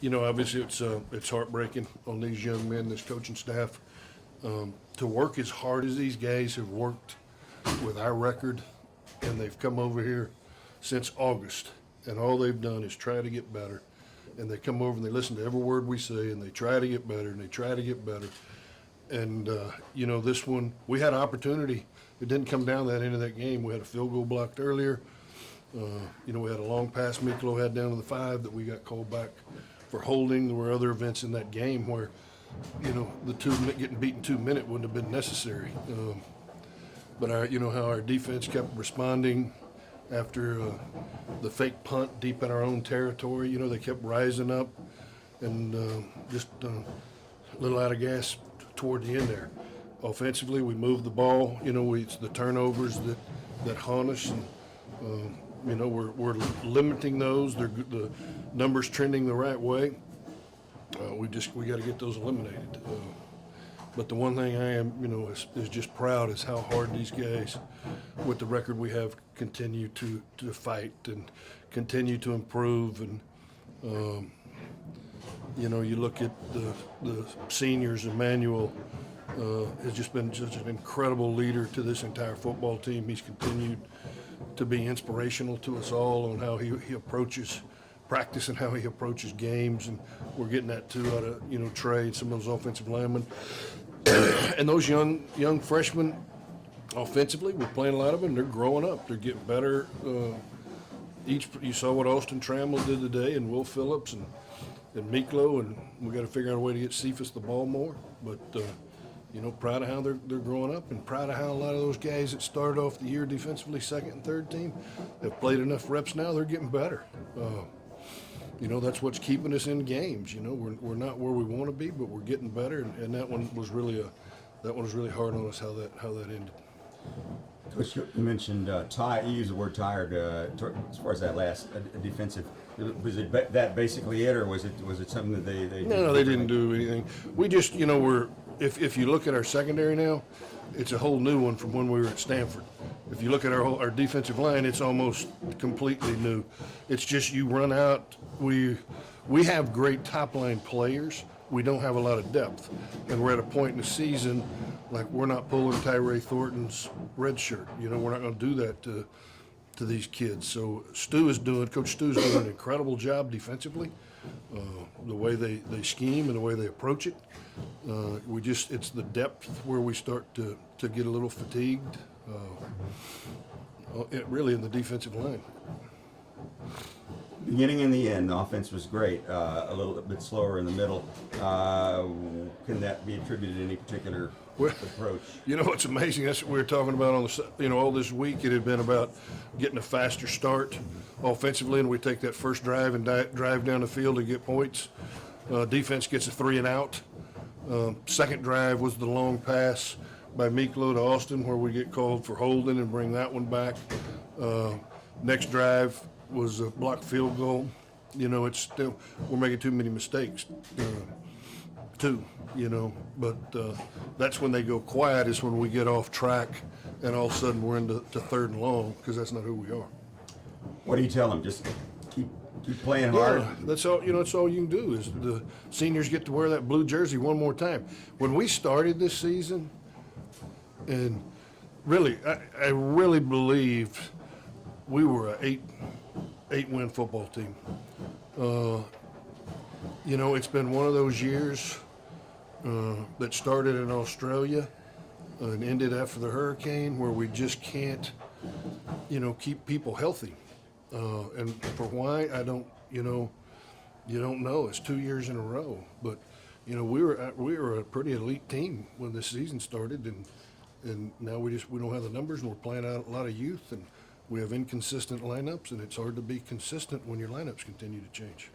Obviously it's heartbreaking on these young men, this coaching staff, to work as hard as these guys have worked with our record, and they've come over here since August, and all they've done is try to get better. And they come over and they listen to every word we say, and they try to get better, and they try to get better. And, this one, we had an opportunity. It didn't come down that end of that game. We had a field goal blocked earlier. We had a long pass Miklo had down to the 5 that we got called back for holding. There were other events in that game where, the getting beaten 2 minute wouldn't have been necessary. But how our defense kept responding after the fake punt deep in our own territory. They kept rising up and just a little out of gas toward the end there. Offensively, we moved the ball. It's the turnovers that haunt us, and we're limiting those. The numbers trending the right way. We got to get those eliminated. But the one thing I am, is just proud is how hard these guys, with the record we have, continue to fight and continue to improve. And you look at the seniors. Emmanuel has just been such an incredible leader to this entire football team. He's continued to be inspirational to us all on how he approaches practice and how he approaches games, and we're getting that too out of Trey and some of those offensive linemen. And those young freshmen, offensively, we're playing a lot of them. They're growing up. They're getting better. You saw what Austin Trammell did today, and Will Phillips and Miklo, and we got to figure out a way to get Cephas the ball more. But proud of how they're growing up, and proud of how a lot of those guys that started off the year defensively, second and third team, have played enough reps now. They're getting better. That's what's keeping us in games. We're not where we want to be, but we're getting better. And that one was really hard on us how that ended. Coach, you mentioned you used the word tired as far as that last defensive. Was it that basically it, or was it something that they No, they didn't do anything. We just if you look at our secondary now, it's a whole new one from when we were at Stanford. If you look at our defensive line, it's almost completely new. It's just you run out. We have great top line players. We don't have a lot of depth, and we're at a point in the season like we're not pulling Tyree Thornton's red shirt. We're not going to do that to these kids. So Coach Stu's doing an incredible job defensively. The way they scheme and the way they approach it. It's the depth where we start to get a little fatigued. Really in the defensive line. Beginning and the end, the offense was great. A little bit slower in the middle. Can that be attributed to any particular approach? It's amazing. That's what we were talking about on all this week. It had been about getting a faster start offensively, and we take that first drive and drive down the field to get points. Defense gets a 3 and out. Second drive was the long pass by Miklo to Austin, where we get called for holding and bring that one back. Next drive was a blocked field goal. It's still, we're making too many mistakes. But that's when they go quiet, is when we get off track, and all of a sudden we're into third and long, because that's not who we are. What do you tell them? Just keep playing hard. Yeah, that's all. That's all you can do, is the seniors get to wear that blue jersey one more time. When we started this season, and really, I really believed we were a 8-win football team. It's been one of those years that started in Australia and ended after the hurricane, where we just can't, keep people healthy. And for why, I don't, you don't know. It's 2 years in a row, but we were a pretty elite team when this season started, and now we don't have the numbers, and we're playing out a lot of youth, and we have inconsistent lineups, and it's hard to be consistent when your lineups continue to change.